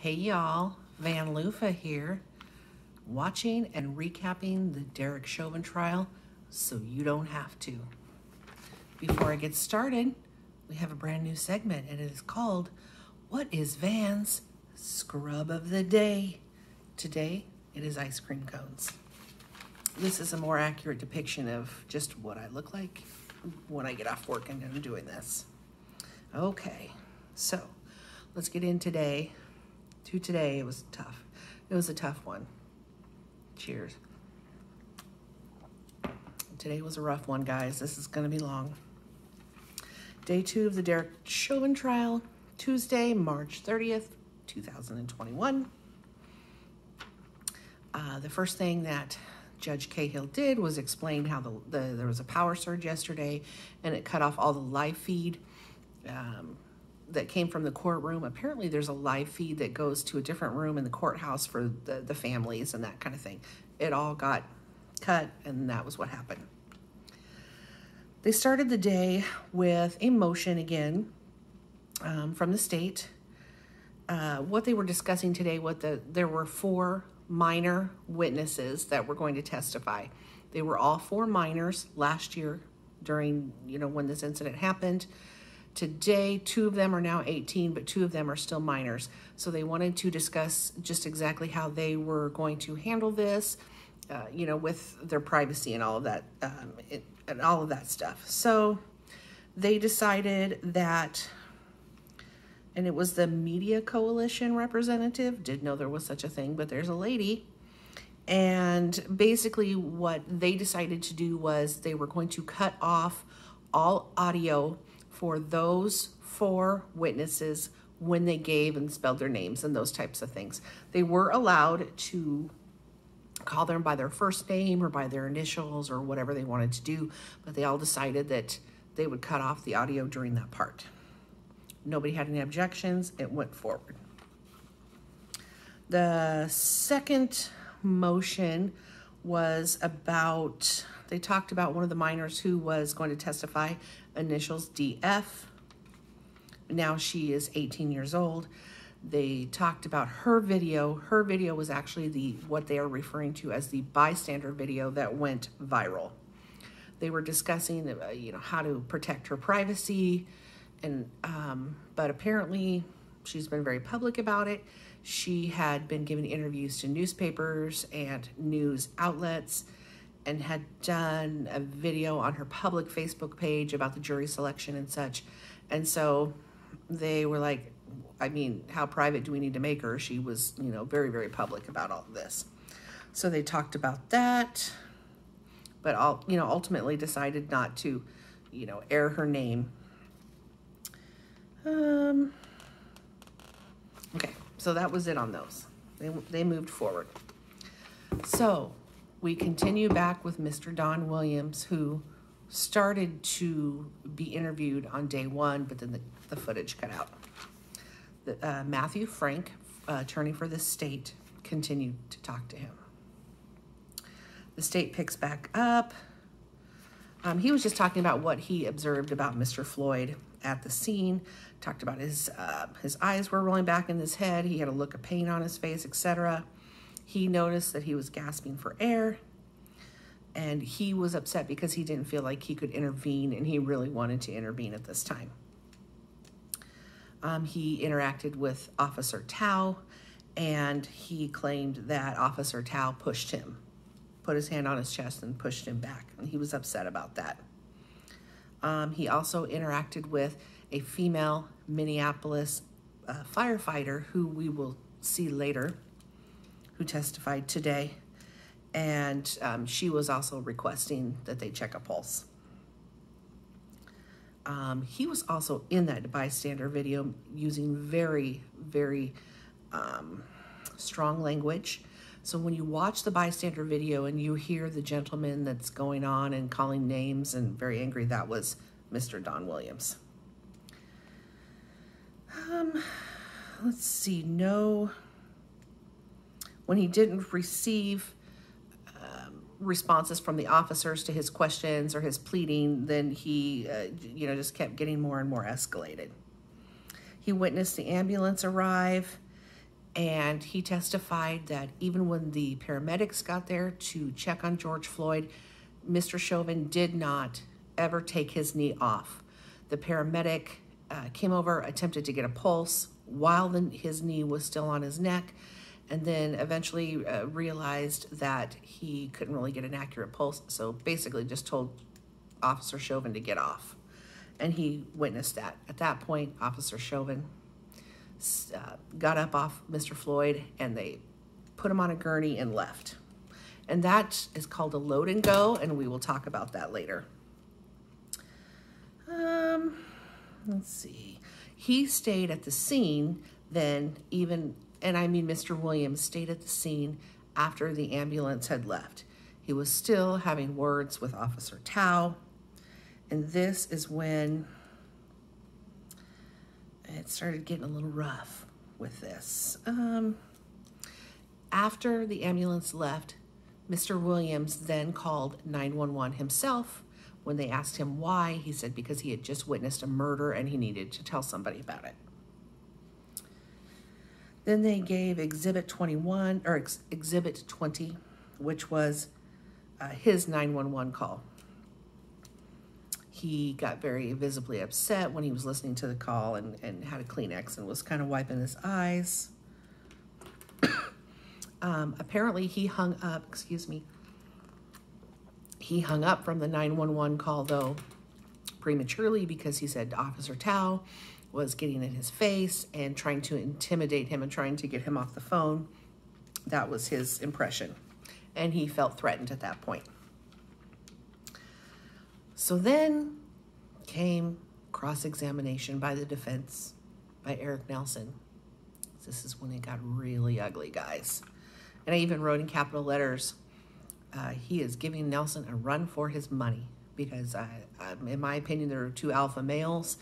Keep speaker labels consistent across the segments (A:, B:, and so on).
A: Hey y'all, Van Lufa here, watching and recapping the Derek Chauvin trial so you don't have to. Before I get started, we have a brand new segment and it is called, What is Van's Scrub of the Day? Today, it is ice cream cones. This is a more accurate depiction of just what I look like when I get off work and I'm doing this. Okay, so let's get in today. Today, it was tough. It was a tough one. Cheers. Today was a rough one, guys. This is going to be long. Day 2 of the Derek Chauvin trial, Tuesday, March 30th, 2021. The first thing that Judge Cahill did was explain how there was a power surge yesterday and it cut off all the live feed that came from the courtroom. Apparently there's a live feed that goes to a different room in the courthouse for the families and that kind of thing. It all got cut and that was what happened. They started the day with a motion again from the state. What they were discussing today, there were 4 minor witnesses that were going to testify. They were all 4 minors last year during, when this incident happened. Today, 2 of them are now 18, but 2 of them are still minors. So they wanted to discuss just exactly how they were going to handle this, with their privacy and all of that, and all of that stuff. So they decided that, and it was the Media Coalition representative, didn't know there was such a thing, but there's a lady. And basically what they decided to do was they were going to cut off all audio for those 4 witnesses when they gave and spelled their names and those types of things. They were allowed to call them by their first name or by their initials or whatever they wanted to do, but they all decided that they would cut off the audio during that part. Nobody had any objections. It went forward. The second motion was about, they talked about one of the minors who was going to testify, initials DF. Now she is 18 years old. They talked about her video. Her video was actually what they are referring to as the bystander video that went viral. They were discussing, how to protect her privacy, and but apparently she's been very public about it. She had been giving interviews to newspapers and news outlets and had done a video on her public Facebook page about the jury selection and such. And so they were like, how private do we need to make her? She was, very, very public about all of this. So they talked about that, but ultimately decided not to, air her name. Okay, so that was it on those. They moved forward. So we continue back with Mr. Don Williams, who started to be interviewed on day 1, but then the footage cut out. Matthew Frank, attorney for the state, continued to talk to him. The state picks back up. He was just talking about what he observed about Mr. Floyd at the scene. Talked about his eyes were rolling back in his head. He had a look of pain on his face, etc. He noticed that he was gasping for air, and he was upset because he didn't feel like he could intervene, and he really wanted to intervene at this time. He interacted with Officer Tao, and he claimed that Officer Tao pushed him, put his hand on his chest and pushed him back, and he was upset about that. He also interacted with a female Minneapolis firefighter who we will see later, who testified today, and she was also requesting that they check a pulse. He was also in that bystander video using very, very strong language. So when you watch the bystander video and you hear the gentleman that's going on and calling names and very angry, that was Mr. Don Williams. Let's see, when he didn't receive responses from the officers to his questions or his pleading, then he, just kept getting more and more escalated. He witnessed the ambulance arrive, And he testified that even when the paramedics got there to check on George Floyd, Mr. Chauvin did not ever take his knee off. The paramedic came over, attempted to get a pulse while his knee was still on his neck, and then eventually realized that he couldn't really get an accurate pulse, so basically just told Officer Chauvin to get off. And he witnessed that. At that point, Officer Chauvin got up off Mr. Floyd, and they put him on a gurney and left. And that is called a load and go, and we will talk about that later. Let's see. He stayed at the scene then, Mr. Williams stayed at the scene after the ambulance had left. He was still having words with Officer Tao, and this is when it started getting a little rough with this. After the ambulance left, Mr. Williams then called 911 himself. When they asked him why, he said because he had just witnessed a murder and he needed to tell somebody about it. Then they gave Exhibit 20, which was his 911 call. He got very visibly upset when he was listening to the call and had a Kleenex and was kind of wiping his eyes. Apparently he hung up from the 911 call, though, prematurely, because he said Officer Tao was getting in his face and trying to intimidate him and trying to get him off the phone. That was his impression, and he felt threatened at that point. So then came cross-examination by the defense, by Eric Nelson. This is when it got really ugly, guys. And I even wrote in capital letters, he is giving Nelson a run for his money, because in my opinion, there were two alpha males,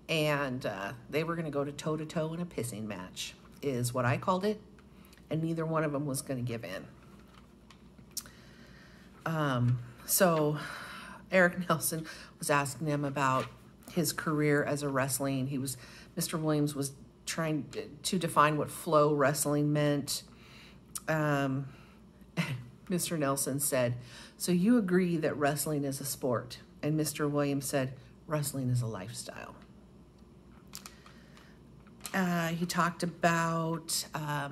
A: and they were going to go to toe-to-toe in a pissing match, is what I called it, and neither one of them was going to give in. So Eric Nelson was asking him about his career as a wrestling. Mr. Williams was trying to define what flow wrestling meant. Mr. Nelson said, "So you agree that wrestling is a sport?" And Mr. Williams said, "Wrestling is a lifestyle." He talked about,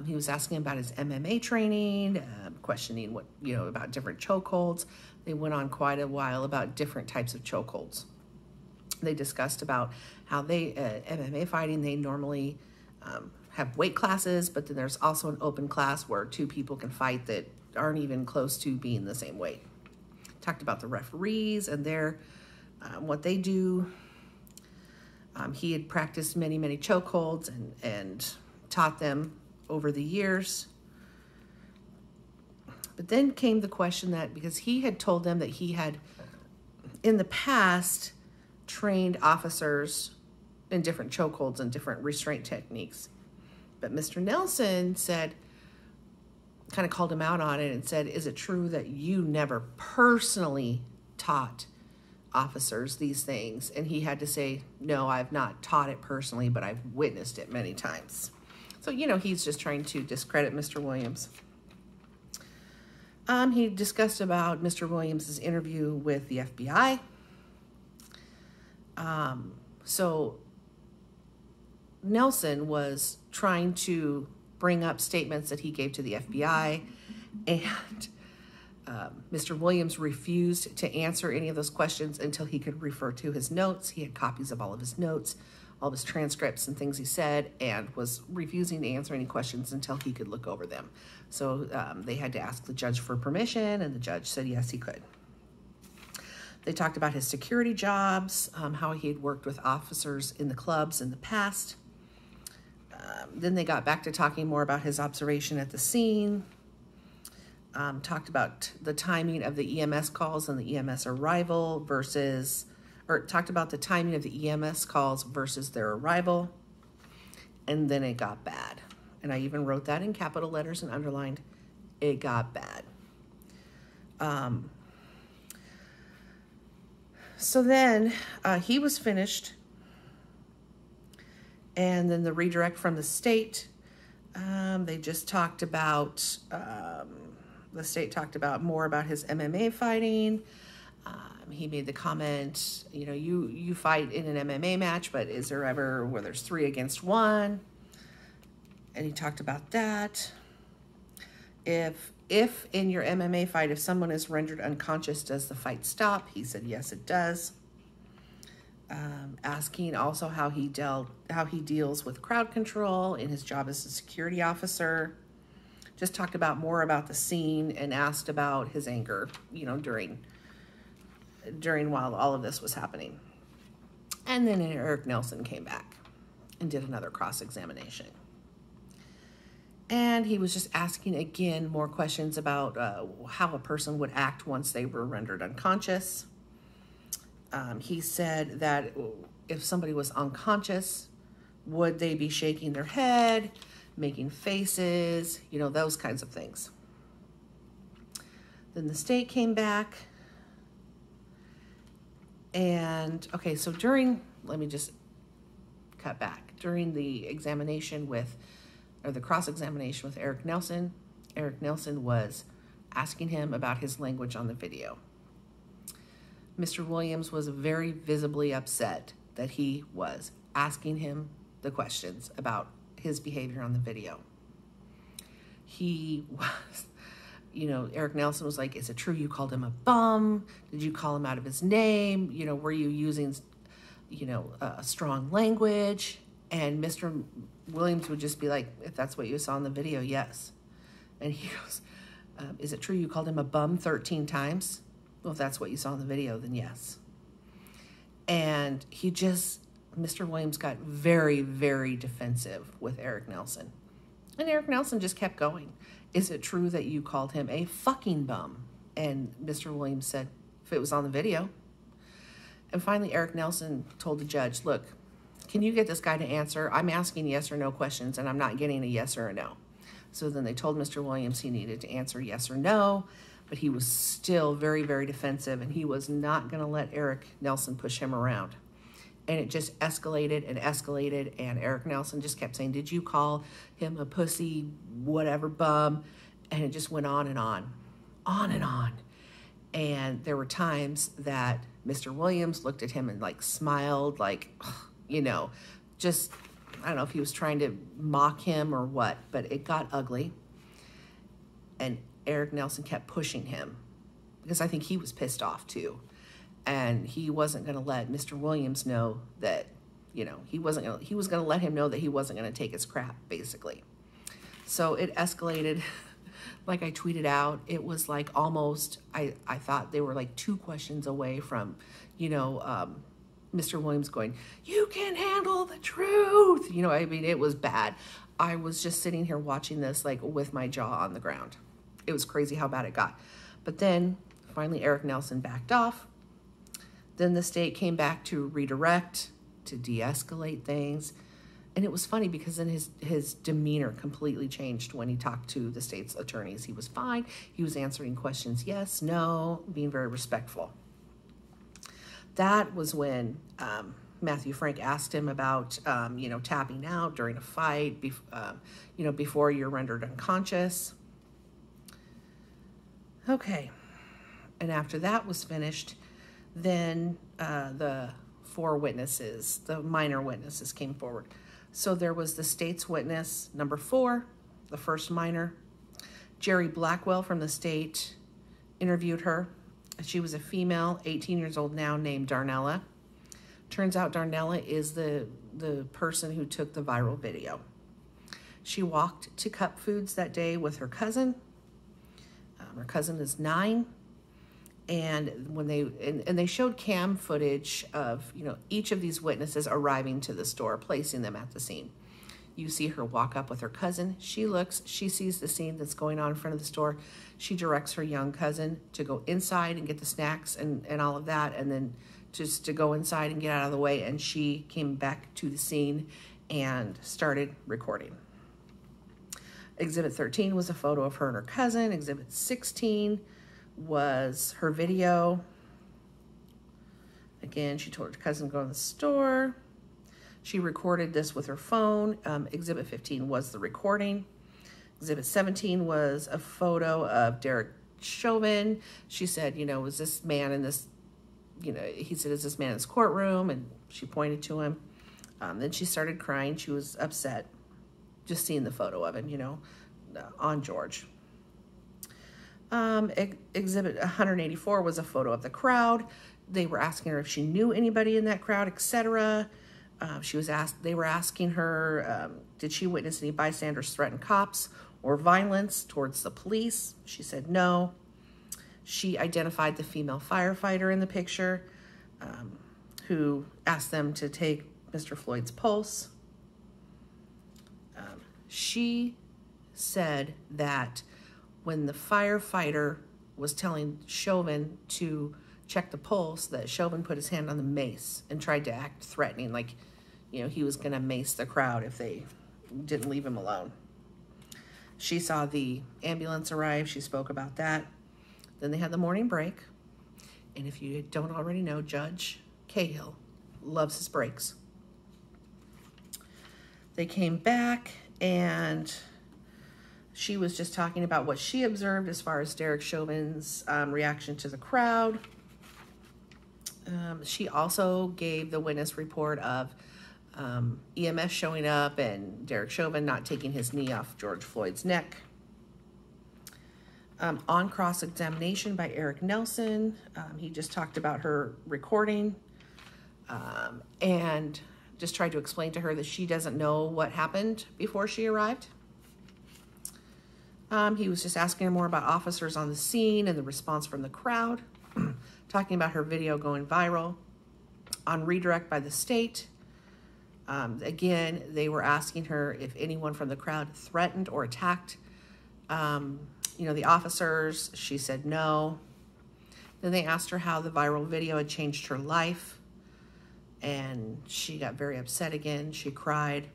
A: he was asking about his MMA training, questioning about different chokeholds. They went on quite a while about different types of chokeholds. They discussed about how MMA fighting, they normally have weight classes, but then there's also an open class where two people can fight that aren't even close to being the same weight. Talked about the referees and what they do. He had practiced many, many chokeholds and taught them over the years. But then came the question that, because he had told them that he had, in the past, trained officers in different chokeholds and different restraint techniques. But Mr. Nelson kind of called him out on it and said, "Is it true that you never personally taught officers these things?" And he had to say, "No, I've not taught it personally, but I've witnessed it many times." So, he's just trying to discredit Mr. Williams. He discussed about Mr. Williams' interview with the FBI. So Nelson was trying to bring up statements that he gave to the FBI, and Mr. Williams refused to answer any of those questions until he could refer to his notes. He had copies of all of his notes, all of his transcripts and things he said, and was refusing to answer any questions until he could look over them. So they had to ask the judge for permission, and the judge said yes, he could. They talked about his security jobs, how he had worked with officers in the clubs in the past. Then they got back to talking more about his observation at the scene. Talked about the timing of the EMS calls and the EMS arrival talked about the timing of the EMS calls versus their arrival. And then it got bad. And I even wrote that in capital letters and underlined, it got bad. So then he was finished. And then the redirect from the state They just talked about, the state talked about more about his MMA fighting. He made the comment, you know, you fight in an MMA match, but is there ever where there's 3 against 1? And he talked about that. If in your MMA fight, if someone is rendered unconscious, does the fight stop? He said, yes, it does. Asking also how he deals with crowd control in his job as a security officer. Just talked about more about the scene and asked about his anger, you know, during while all of this was happening. And then Eric Nelson came back and did another cross-examination. And he was just asking again more questions about how a person would act once they were rendered unconscious. He said that if somebody was unconscious, would they be shaking their head, making faces, you know, those kinds of things. Then the state came back. And, okay, so let me just cut back. During the examination the cross-examination with Eric Nelson was asking him about his language on the video. Mr. Williams was very visibly upset that he was asking him the questions about his behavior on the video. He was, you know, Eric Nelson was like, is it true you called him a bum? Did you call him out of his name? You know, were you using, you know, strong language? And Mr. Williams would just be like, if that's what you saw in the video, yes. And he goes, is it true you called him a bum 13 times? Well, if that's what you saw in the video, then yes. And Mr. Williams got very, very defensive with Eric Nelson. And Eric Nelson just kept going. Is it true that you called him a fucking bum? And Mr. Williams said, if it was on the video. And finally, Eric Nelson told the judge, look, can you get this guy to answer? I'm asking yes or no questions, and I'm not getting a yes or a no. So then they told Mr. Williams he needed to answer yes or no, but he was still very, very defensive, and he was not going to let Eric Nelson push him around. And it just escalated and escalated, and Eric Nelson just kept saying, did you call him a pussy, whatever, bum? And it just went on and on and on. And there were times that Mr. Williams looked at him and like smiled, like, you know, just, I don't know if he was trying to mock him or what, but it got ugly. And Eric Nelson kept pushing him because I think he was pissed off too. And he wasn't going to let Mr. Williams know that, you know, he was going to let him know that he wasn't going to take his crap, basically. So it escalated. Like I tweeted out, it was like almost, I thought they were like 2 questions away from, you know, Mr. Williams going, you can handle the truth. You know, I mean, it was bad. I was just sitting here watching this like with my jaw on the ground. It was crazy how bad it got. But then finally Eric Nelson backed off. Then the state came back to redirect, to de-escalate things. And it was funny because then his demeanor completely changed when he talked to the state's attorneys. He was fine. He was answering questions, yes, no, being very respectful. That was when Matthew Frank asked him about, you know, tapping out during a fight, you know, before you're rendered unconscious. Okay. And after that was finished, then the 4 witnesses, the minor witnesses, came forward. So there was the state's witness, number 4, the first minor. Jerry Blackwell from the state interviewed her. She was a female, 18 years old now, named Darnella. Turns out Darnella is the person who took the viral video. She walked to Cup Foods that day with her cousin. Her cousin is 9. And when they showed cam footage of, you know, each of these witnesses arriving to the store, placing them at the scene. You see her walk up with her cousin. She sees the scene that's going on in front of the store. She directs her young cousin to go inside and get the snacks and all of that, and then just to go inside and get out of the way. And she came back to the scene and started recording. Exhibit 13 was a photo of her and her cousin. Exhibit 16 was her video. Again, she told her cousin to go to the store. She recorded this with her phone. Exhibit 15 was the recording. Exhibit 17 was a photo of Derek Chauvin. She said, you know, was this man in this, you know, he said, is this man in this courtroom? And she pointed to him. Then she started crying. She was upset just seeing the photo of him, you know, on George. Exhibit 184 was a photo of the crowd. They were asking her if she knew anybody in that crowd, etc. They were asking her, did she witness any bystanders threaten cops or violence towards the police? She said no. She identified the female firefighter in the picture, who asked them to take Mr. Floyd's pulse. She said that when the firefighter was telling Chauvin to check the pulse, that Chauvin put his hand on the mace and tried to act threatening, like, you know, he was going to mace the crowd if they didn't leave him alone. She saw the ambulance arrive. She spoke about that. Then they had the morning break. And if you don't already know, Judge Cahill loves his breaks. They came back, and she was just talking about what she observed as far as Derek Chauvin's reaction to the crowd. She also gave the witness report of EMS showing up and Derek Chauvin not taking his knee off George Floyd's neck. On cross-examination by Eric Nelson, he just talked about her recording and just tried to explain to her that she doesn't know what happened before she arrived. He was just asking her more about officers on the scene and the response from the crowd, talking about her video going viral. On redirect by the state, again, they were asking her if anyone from the crowd threatened or attacked, you know, the officers. She said no. Then they asked her how the viral video had changed her life, and she got very upset again. She cried.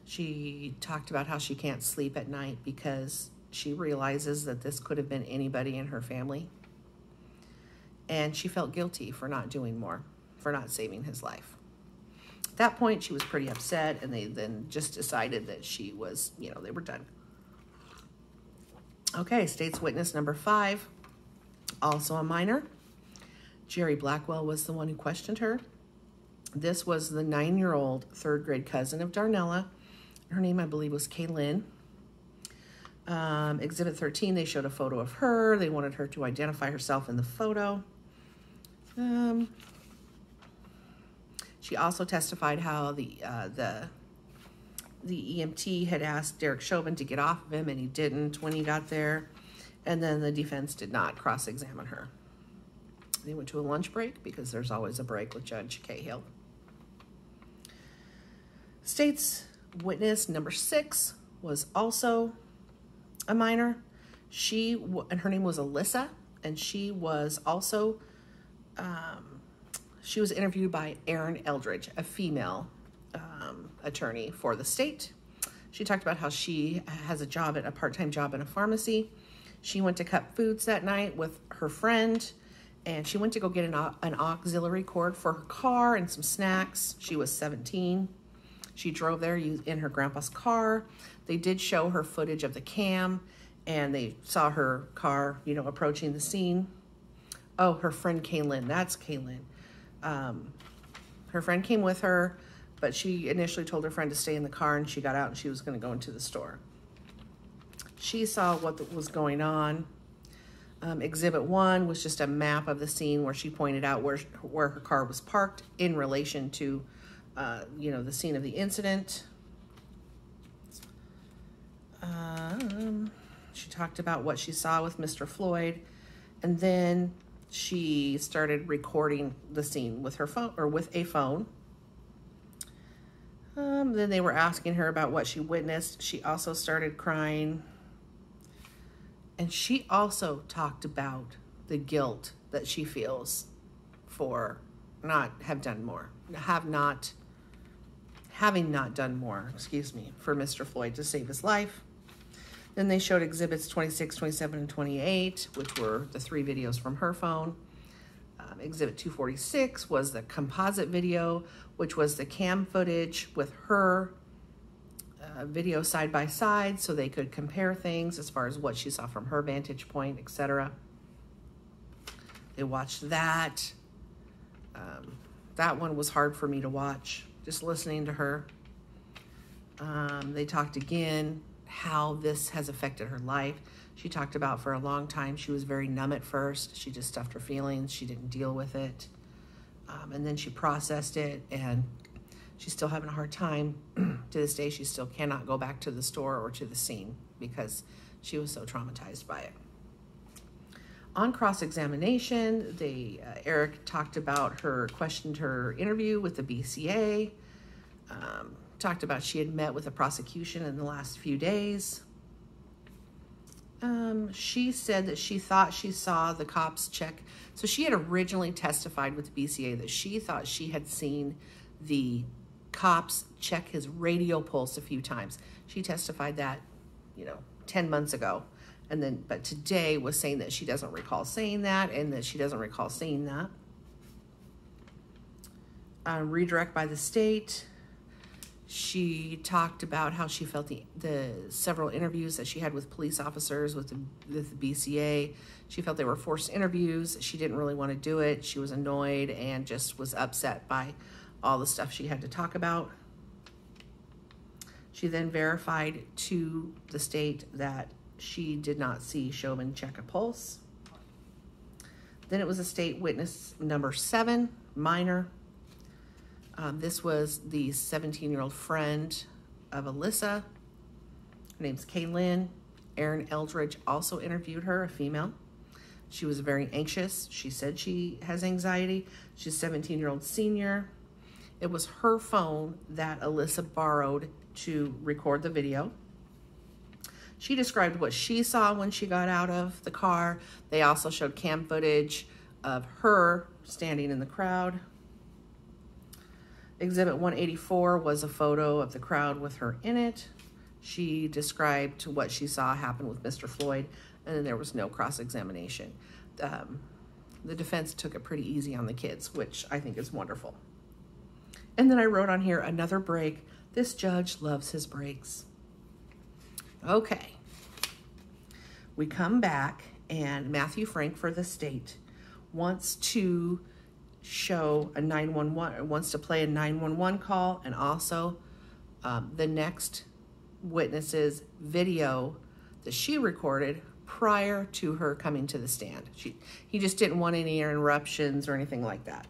A: She talked about how she can't sleep at night because she realizes that this could have been anybody in her family. And she felt guilty for not doing more, for not saving his life. At that point, she was pretty upset, and they then just decided that she was, you know, they were done. Okay, state's witness number 5, also a minor. Jerry Blackwell was the one who questioned her. This was the 9-year-old third grade cousin of Darnella. Her name, I believe, was Kaylin. Exhibit 13, they showed a photo of her. They wanted her to identify herself in the photo. She also testified how the EMT had asked Derek Chauvin to get off of him, and he didn't when he got there. And then the defense did not cross-examine her. They went to a lunch break because there's always a break with Judge Cahill. State's witness number 6 was also a minor. And her name was Alyssa, and she was also, she was interviewed by Erin Eldridge, a female attorney for the state. She talked about how she has a part-time job in a pharmacy. She went to cut foods that night with her friend, and she went to go get an auxiliary cord for her car and some snacks. She was 17. She drove there in her grandpa's car. They did show her footage of the cam, and they saw her car, you know, approaching the scene. Oh, her friend Kaylin, that's Kaylin. Her friend came with her, but she initially told her friend to stay in the car, and she got out and she was going to go into the store. She saw what was going on. Exhibit 1 was just a map of the scene where she pointed out where her car was parked in relation to, you know, the scene of the incident. She talked about what she saw with Mr. Floyd, and then she started recording the scene with her phone, or with a phone. Then they were asking her about what she witnessed. She also started crying. And she also talked about the guilt that she feels for having not done more, for Mr. Floyd to save his life. Then they showed exhibits 26, 27, and 28, which were the 3 videos from her phone. Exhibit 246 was the composite video, which was the cam footage with her video side by side, so they could compare things as far as what she saw from her vantage point, etc. They watched that. That one was hard for me to watch, just listening to her. They talked again how this has affected her life. She talked about for a long time she was very numb at first. She just stuffed her feelings. She didn't deal with it. And then she processed it, and she's still having a hard time. To this day, she still cannot go back to the store or to the scene because she was so traumatized by it. On cross-examination, Eric talked about questioned her interview with the BCA, talked about she had met with the prosecution in the last few days. She said that she thought she saw the cops check. So she had originally testified with the BCA that she thought she had seen the cops check his radio pulse a few times. She testified that, 10 months ago. But today was saying that she doesn't recall saying that and that she doesn't recall seeing that. Redirect by the state. She talked about how she felt the several interviews that she had with police officers with the BCA. She felt they were forced interviews. She didn't really want to do it. She was annoyed and just was upset by all the stuff she had to talk about. She then verified to the state that she did not see Chauvin check a pulse. Then it was a state witness number 7, minor. This was the 17-year-old friend of Alyssa. Her name's Kaylin. Erin Eldridge also interviewed her, a female. She was very anxious. She said she has anxiety. She's a 17-year-old senior. It was her phone that Alyssa borrowed to record the video. She described what she saw when she got out of the car. They also showed cam footage of her standing in the crowd. Exhibit 184 was a photo of the crowd with her in it. She described what she saw happen with Mr. Floyd, and then there was no cross-examination. The defense took it pretty easy on the kids, which I think is wonderful. And then I wrote on here, another break. This judge loves his breaks. Okay. We come back, and Matthew Frank for the state wants to show a 911, wants to play a 911 call, and also the next witness's video that she recorded prior to her coming to the stand. He just didn't want any interruptions or anything like that.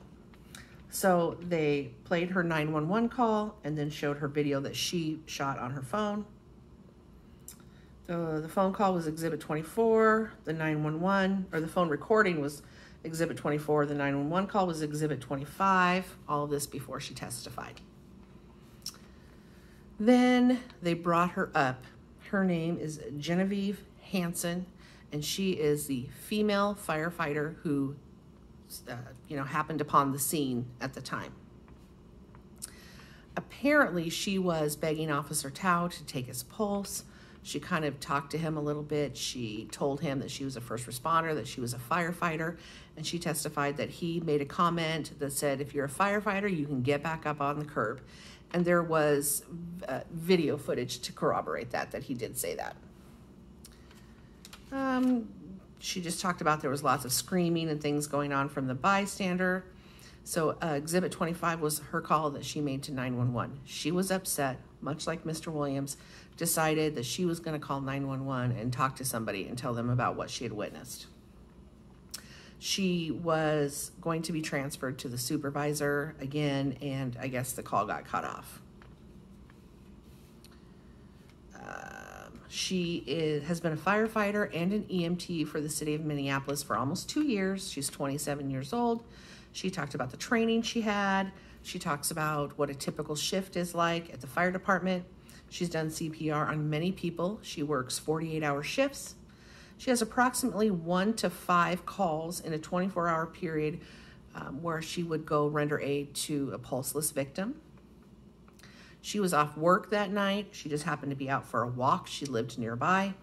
A: So they played her 911 call and then showed her video that she shot on her phone. The phone call was Exhibit 24, the 911, or the phone recording was Exhibit 24, the 911 call was Exhibit 25, all of this before she testified. Then they brought her up. Her name is Genevieve Hanson, and she is the female firefighter who happened upon the scene at the time. Apparently, she was begging Officer Tao to take his pulse. She kind of talked to him a little bit. She told him that she was a first responder, that she was a firefighter, and she testified that he made a comment that said, if you're a firefighter, you can get back up on the curb. And there was video footage to corroborate that he did say that. She just talked about there was lots of screaming and things going on from the bystander. So Exhibit 25 was her call that she made to 911. She was upset, much like Mr. Williams, decided that she was going to call 911 and talk to somebody and tell them about what she had witnessed. She was going to be transferred to the supervisor again, and I guess the call got cut off. She has been a firefighter and an EMT for the city of Minneapolis for almost 2 years. She's 27 years old. She talked about the training she had. She talks about what a typical shift is like at the fire department. She's done CPR on many people. She works 48-hour shifts. She has approximately 1 to 5 calls in a 24-hour period where she would go render aid to a pulseless victim. She was off work that night. She just happened to be out for a walk. She lived nearby.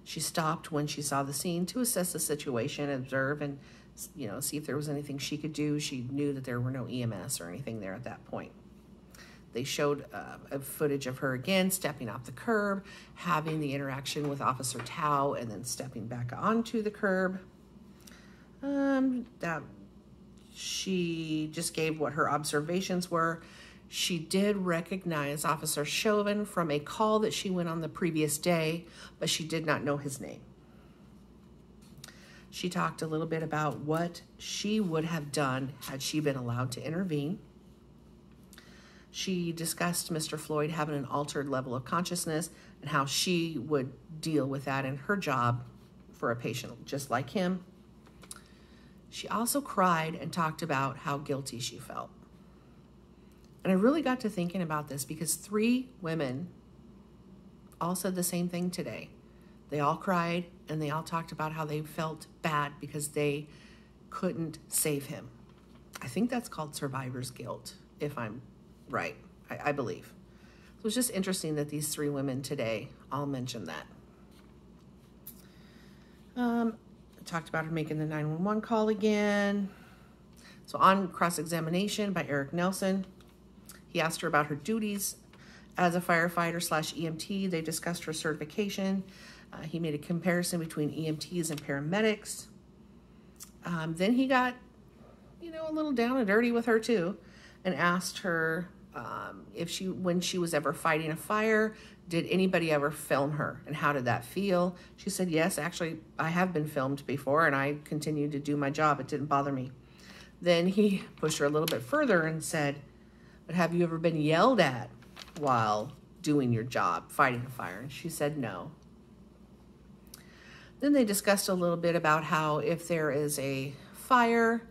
A: She stopped when she saw the scene to assess the situation, observe, and see if there was anything she could do. She knew that there were no EMS or anything there at that point. They showed a footage of her again stepping off the curb, having the interaction with Officer Tao, and then stepping back onto the curb. That she just gave what her observations were. She did recognize Officer Chauvin from a call that she went on the previous day, but she did not know his name. She talked a little bit about what she would have done had she been allowed to intervene. She discussed Mr. Floyd having an altered level of consciousness and how she would deal with that in her job for a patient just like him. She also cried and talked about how guilty she felt. And I really got to thinking about this because 3 women all said the same thing today. They all cried and they all talked about how they felt bad because they couldn't save him. I think that's called survivor's guilt, if I'm right, I believe. So it's just interesting that these 3 women today all mentioned that. Talked about her making the 911 call again. So on cross-examination by Eric Nelson, he asked her about her duties as a firefighter / EMT. They discussed her certification. He made a comparison between EMTs and paramedics. Then he got, a little down and dirty with her too, and asked her when she was ever fighting a fire, did anybody ever film her, and how did that feel? She said, yes, actually, I have been filmed before, and I continued to do my job. It didn't bother me. Then he pushed her a little bit further and said, but have you ever been yelled at while doing your job, fighting a fire? And she said, no. Then they discussed a little bit about how if there is a fire,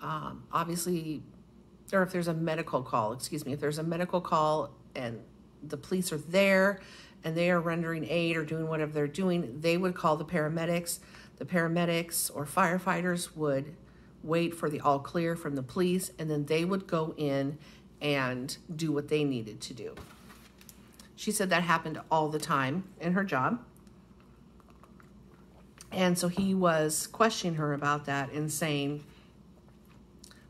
A: obviously, or if there's a medical call, if there's a medical call and the police are there and they are rendering aid or doing whatever they're doing, they would call the paramedics. The paramedics or firefighters would wait for the all clear from the police, and then they would go in and do what they needed to do. She said that happened all the time in her job. And so he was questioning her about that and saying,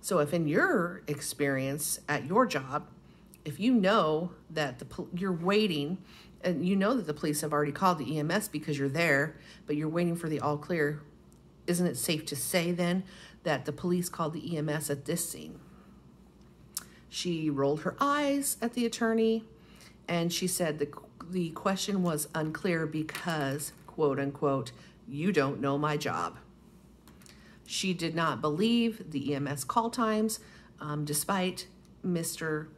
A: so if in your experience at your job, if you know that you're waiting and you know that the police have already called the EMS because you're there, but you're waiting for the all clear, isn't it safe to say then that the police called the EMS at this scene? She rolled her eyes at the attorney and she said the question was unclear because, quote unquote, you don't know my job. She did not believe the EMS call times, despite Mr.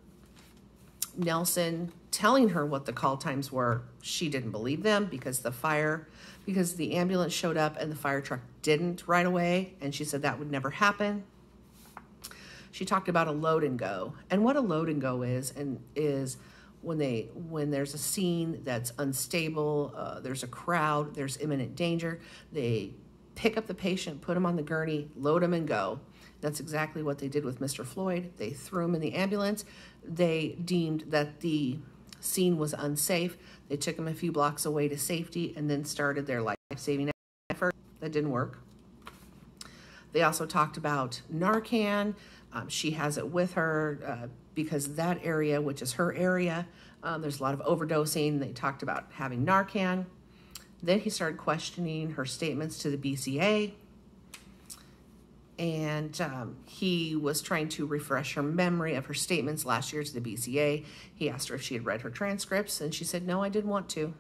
A: Nelson telling her what the call times were. She didn't believe them because the ambulance showed up and the fire truck didn't right away, and she said that would never happen. She talked about a load and go, and what a load and go is when there's a scene that's unstable, there's a crowd, there's imminent danger, they pick up the patient, put him on the gurney, load him and go. That's exactly what they did with Mr. Floyd. They threw him in the ambulance. They deemed that the scene was unsafe. They took him a few blocks away to safety and then started their life-saving effort. That didn't work. They also talked about Narcan. She has it with her because that area, which is her area, there's a lot of overdosing. They talked about having Narcan. Then he started questioning her statements to the BCA. And he was trying to refresh her memory of her statements last year to the BCA. He asked her if she had read her transcripts, and she said, no, I didn't want to.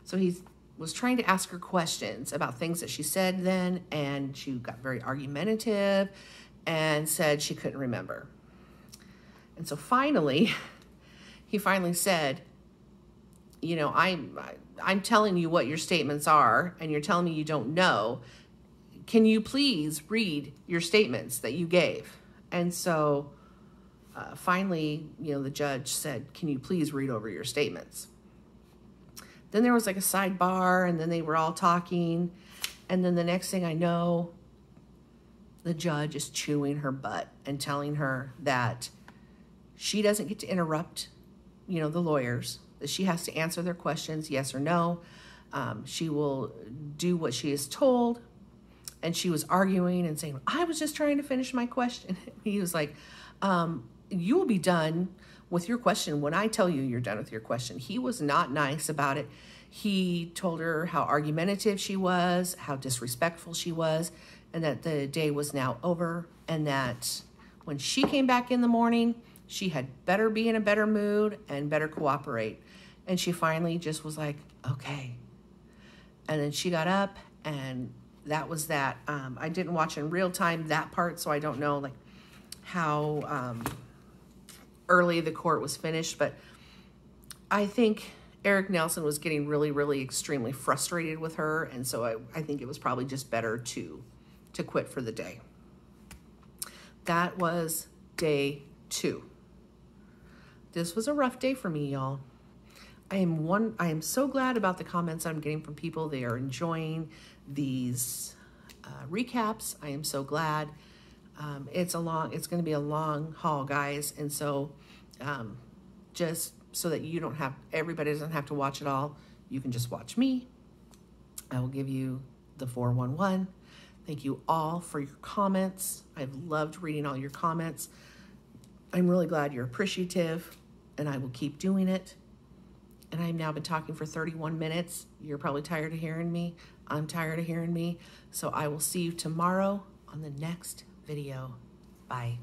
A: So he was trying to ask her questions about things that she said then, and she got very argumentative and said she couldn't remember. And so finally, he finally said, you know, I'm telling you what your statements are, and you're telling me you don't know. Can you please read your statements that you gave? And so finally, you know, the judge said, can you please read over your statements? Then there was like a sidebar, and then they were all talking. And then the next thing I know, the judge is chewing her butt and telling her that she doesn't get to interrupt, you know, the lawyers, that she has to answer their questions, yes or no. She will do what she is told. And she was arguing and saying, I was just trying to finish my question. He was like, you will be done with your question when I tell you you're done with your question. He was not nice about it. He told her how argumentative she was, how disrespectful she was, and that the day was now over, and that when she came back in the morning, she had better be in a better mood and better cooperate. And she finally just was like, okay. And then she got up, and that was that. I didn't watch in real time that part, so I don't know like how early the court was finished, but I think Eric Nelson was getting really, really extremely frustrated with her, and so I think it was probably just better to quit for the day. That was day 2. This was a rough day for me, y'all. I am so glad about the comments I'm getting from people. They are enjoying these recaps. I am so glad. It's going to be a long haul, guys, and so just so that everybody doesn't have to watch it all, you can just watch me. I will give you the 411. Thank you all for your comments. I've loved reading all your comments. I'm really glad you're appreciative, and I will keep doing it. And I've now been talking for 31 minutes. You're probably tired of hearing me. I'm tired of hearing me. So I will see you tomorrow on the next video. Bye.